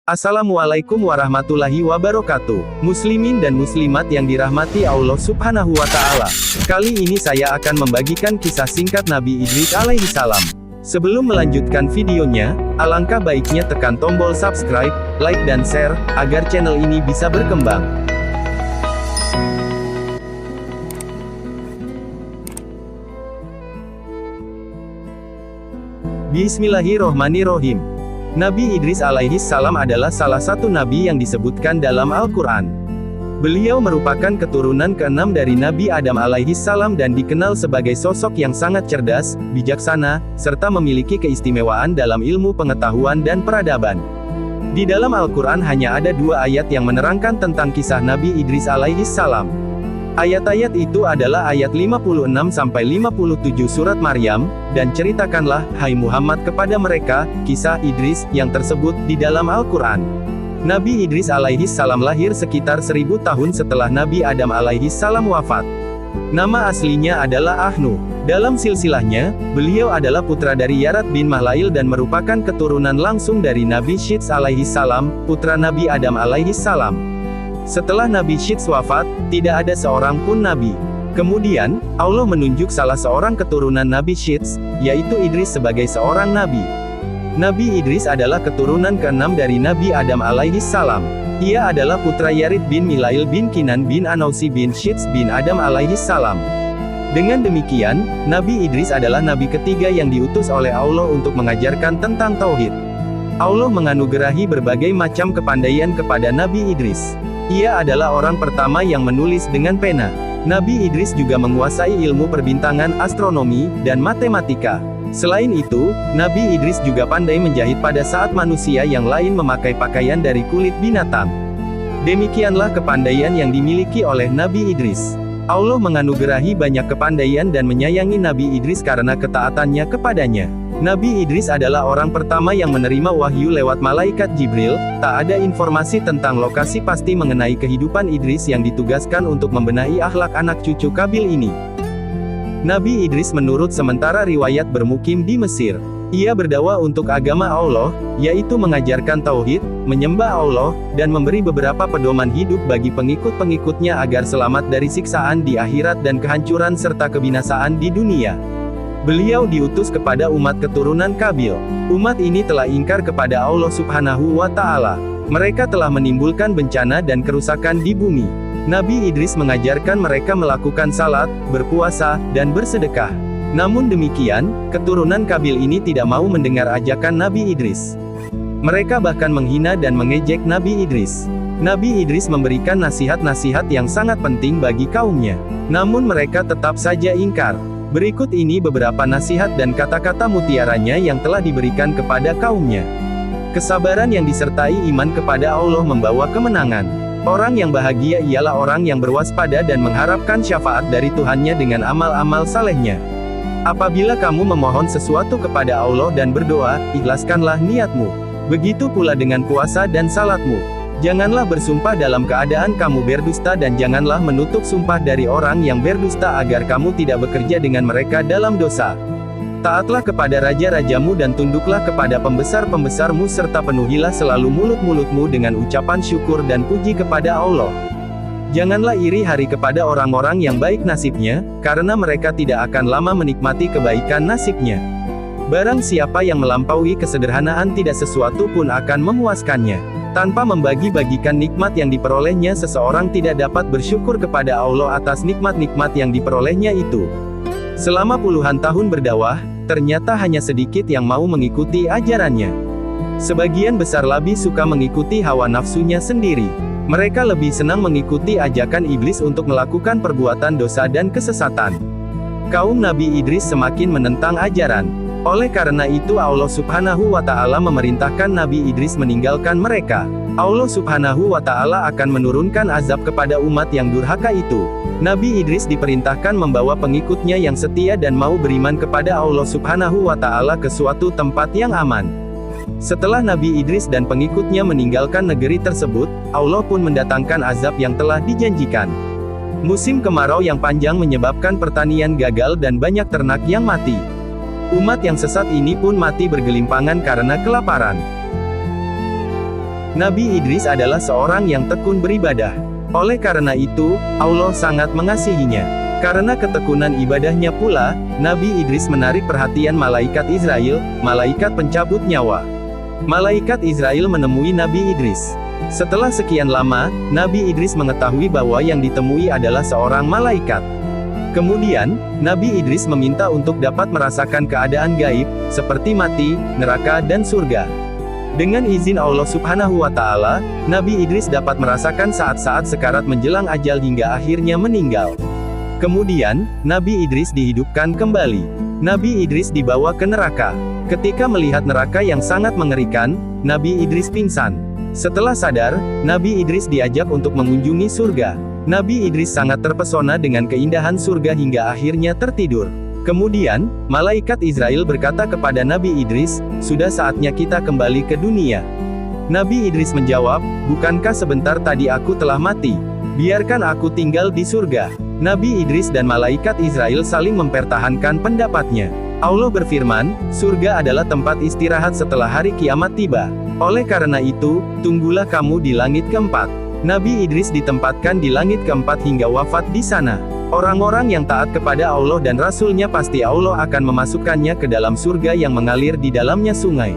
Assalamualaikum warahmatullahi wabarakatuh. Muslimin dan muslimat yang dirahmati Allah Subhanahu wa Ta'ala. Kali ini saya akan membagikan kisah singkat Nabi Idris alaihi salam. Sebelum melanjutkan videonya, alangkah baiknya tekan tombol subscribe, like dan share, agar channel ini bisa berkembang. Bismillahirrohmanirrohim. Nabi Idris alaihi salam adalah salah satu nabi yang disebutkan dalam Al-Quran. Beliau merupakan keturunan keenam dari Nabi Adam alaihi salam dan dikenal sebagai sosok yang sangat cerdas, bijaksana, serta memiliki keistimewaan dalam ilmu pengetahuan dan peradaban. Di dalam Al-Quran hanya ada dua ayat yang menerangkan tentang kisah Nabi Idris alaihi salam. Ayat-ayat itu adalah ayat 56-57 surat Maryam, dan ceritakanlah, hai Muhammad kepada mereka, kisah Idris, yang tersebut, di dalam Al-Quran. Nabi Idris alaihi salam lahir sekitar 1000 tahun setelah Nabi Adam alaihi salam wafat. Nama aslinya adalah Ahnu. Dalam silsilahnya, beliau adalah putra dari Yarat bin Mahlail dan merupakan keturunan langsung dari Nabi Syits alaihi salam, putra Nabi Adam alaihi salam. Setelah Nabi Syits wafat, tidak ada seorang pun nabi. Kemudian, Allah menunjuk salah seorang keturunan Nabi Syits, yaitu Idris sebagai seorang nabi. Nabi Idris adalah keturunan keenam dari Nabi Adam alaihi salam. Ia adalah putra Yarid bin Milail bin Kinan bin Anausi bin Syits bin Adam alaihi salam. Dengan demikian, Nabi Idris adalah nabi ketiga yang diutus oleh Allah untuk mengajarkan tentang tauhid. Allah menganugerahi berbagai macam kepandaian kepada Nabi Idris. Ia adalah orang pertama yang menulis dengan pena. Nabi Idris juga menguasai ilmu perbintangan, astronomi, dan matematika. Selain itu, Nabi Idris juga pandai menjahit pada saat manusia yang lain memakai pakaian dari kulit binatang. Demikianlah kepandaian yang dimiliki oleh Nabi Idris. Allah menganugerahi banyak kepandaian dan menyayangi Nabi Idris karena ketaatannya kepadanya. Nabi Idris adalah orang pertama yang menerima wahyu lewat malaikat Jibril. Tak ada informasi tentang lokasi pasti mengenai kehidupan Idris yang ditugaskan untuk membenahi akhlak anak cucu Kabil ini. Nabi Idris menurut sementara riwayat bermukim di Mesir. Ia berdakwah untuk agama Allah, yaitu mengajarkan tauhid, menyembah Allah, dan memberi beberapa pedoman hidup bagi pengikut-pengikutnya agar selamat dari siksaan di akhirat dan kehancuran serta kebinasaan di dunia. Beliau diutus kepada umat keturunan Kabil. Umat ini telah ingkar kepada Allah Subhanahu wa Ta'ala. Mereka telah menimbulkan bencana dan kerusakan di bumi. Nabi Idris mengajarkan mereka melakukan salat, berpuasa, dan bersedekah. Namun demikian, keturunan Kabil ini tidak mau mendengar ajakan Nabi Idris. Mereka bahkan menghina dan mengejek Nabi Idris. Nabi Idris memberikan nasihat-nasihat yang sangat penting bagi kaumnya. Namun mereka tetap saja ingkar. Berikut ini beberapa nasihat dan kata-kata mutiaranya yang telah diberikan kepada kaumnya. Kesabaran yang disertai iman kepada Allah membawa kemenangan. Orang yang bahagia ialah orang yang berwaspada dan mengharapkan syafaat dari Tuhannya dengan amal-amal salehnya. Apabila kamu memohon sesuatu kepada Allah dan berdoa, ikhlaskanlah niatmu. Begitu pula dengan puasa dan salatmu. Janganlah bersumpah dalam keadaan kamu berdusta dan janganlah menutup sumpah dari orang yang berdusta agar kamu tidak bekerja dengan mereka dalam dosa. Taatlah kepada raja-rajamu dan tunduklah kepada pembesar-pembesarmu serta penuhilah selalu mulut-mulutmu dengan ucapan syukur dan puji kepada Allah. Janganlah iri hari kepada orang-orang yang baik nasibnya, karena mereka tidak akan lama menikmati kebaikan nasibnya. Barang siapa yang melampaui kesederhanaan tidak sesuatu pun akan memuaskannya. Tanpa membagi-bagikan nikmat yang diperolehnya seseorang tidak dapat bersyukur kepada Allah atas nikmat-nikmat yang diperolehnya itu. Selama puluhan tahun berdakwah, ternyata hanya sedikit yang mau mengikuti ajarannya. Sebagian besar lebih suka mengikuti hawa nafsunya sendiri. Mereka lebih senang mengikuti ajakan iblis untuk melakukan perbuatan dosa dan kesesatan. Kaum Nabi Idris semakin menentang ajaran. Oleh karena itu Allah Subhanahu wa Ta'ala memerintahkan Nabi Idris meninggalkan mereka. Allah Subhanahu wa Ta'ala akan menurunkan azab kepada umat yang durhaka itu. Nabi Idris diperintahkan membawa pengikutnya yang setia dan mau beriman kepada Allah Subhanahu wa Ta'ala ke suatu tempat yang aman. Setelah Nabi Idris dan pengikutnya meninggalkan negeri tersebut, Allah pun mendatangkan azab yang telah dijanjikan. Musim kemarau yang panjang menyebabkan pertanian gagal dan banyak ternak yang mati. Umat yang sesat ini pun mati bergelimpangan karena kelaparan. Nabi Idris adalah seorang yang tekun beribadah. Oleh karena itu, Allah sangat mengasihinya. Karena ketekunan ibadahnya pula, Nabi Idris menarik perhatian malaikat Israel, malaikat pencabut nyawa. Malaikat Israel menemui Nabi Idris. Setelah sekian lama, Nabi Idris mengetahui bahwa yang ditemui adalah seorang malaikat. Kemudian, Nabi Idris meminta untuk dapat merasakan keadaan gaib, seperti mati, neraka dan surga. Dengan izin Allah Subhanahu wa Ta'ala, Nabi Idris dapat merasakan saat-saat sekarat menjelang ajal hingga akhirnya meninggal. Kemudian, Nabi Idris dihidupkan kembali. Nabi Idris dibawa ke neraka. Ketika melihat neraka yang sangat mengerikan, Nabi Idris pingsan. Setelah sadar, Nabi Idris diajak untuk mengunjungi surga. Nabi Idris sangat terpesona dengan keindahan surga hingga akhirnya tertidur. Kemudian, malaikat Israel berkata kepada Nabi Idris, "Sudah saatnya kita kembali ke dunia." Nabi Idris menjawab, "Bukankah sebentar tadi aku telah mati? Biarkan aku tinggal di surga." Nabi Idris dan malaikat Israel saling mempertahankan pendapatnya. Allah berfirman, "Surga adalah tempat istirahat setelah hari kiamat tiba. Oleh karena itu, tunggulah kamu di langit keempat." Nabi Idris ditempatkan di langit keempat hingga wafat di sana. Orang-orang yang taat kepada Allah dan Rasul-Nya pasti Allah akan memasukkannya ke dalam surga yang mengalir di dalamnya sungai.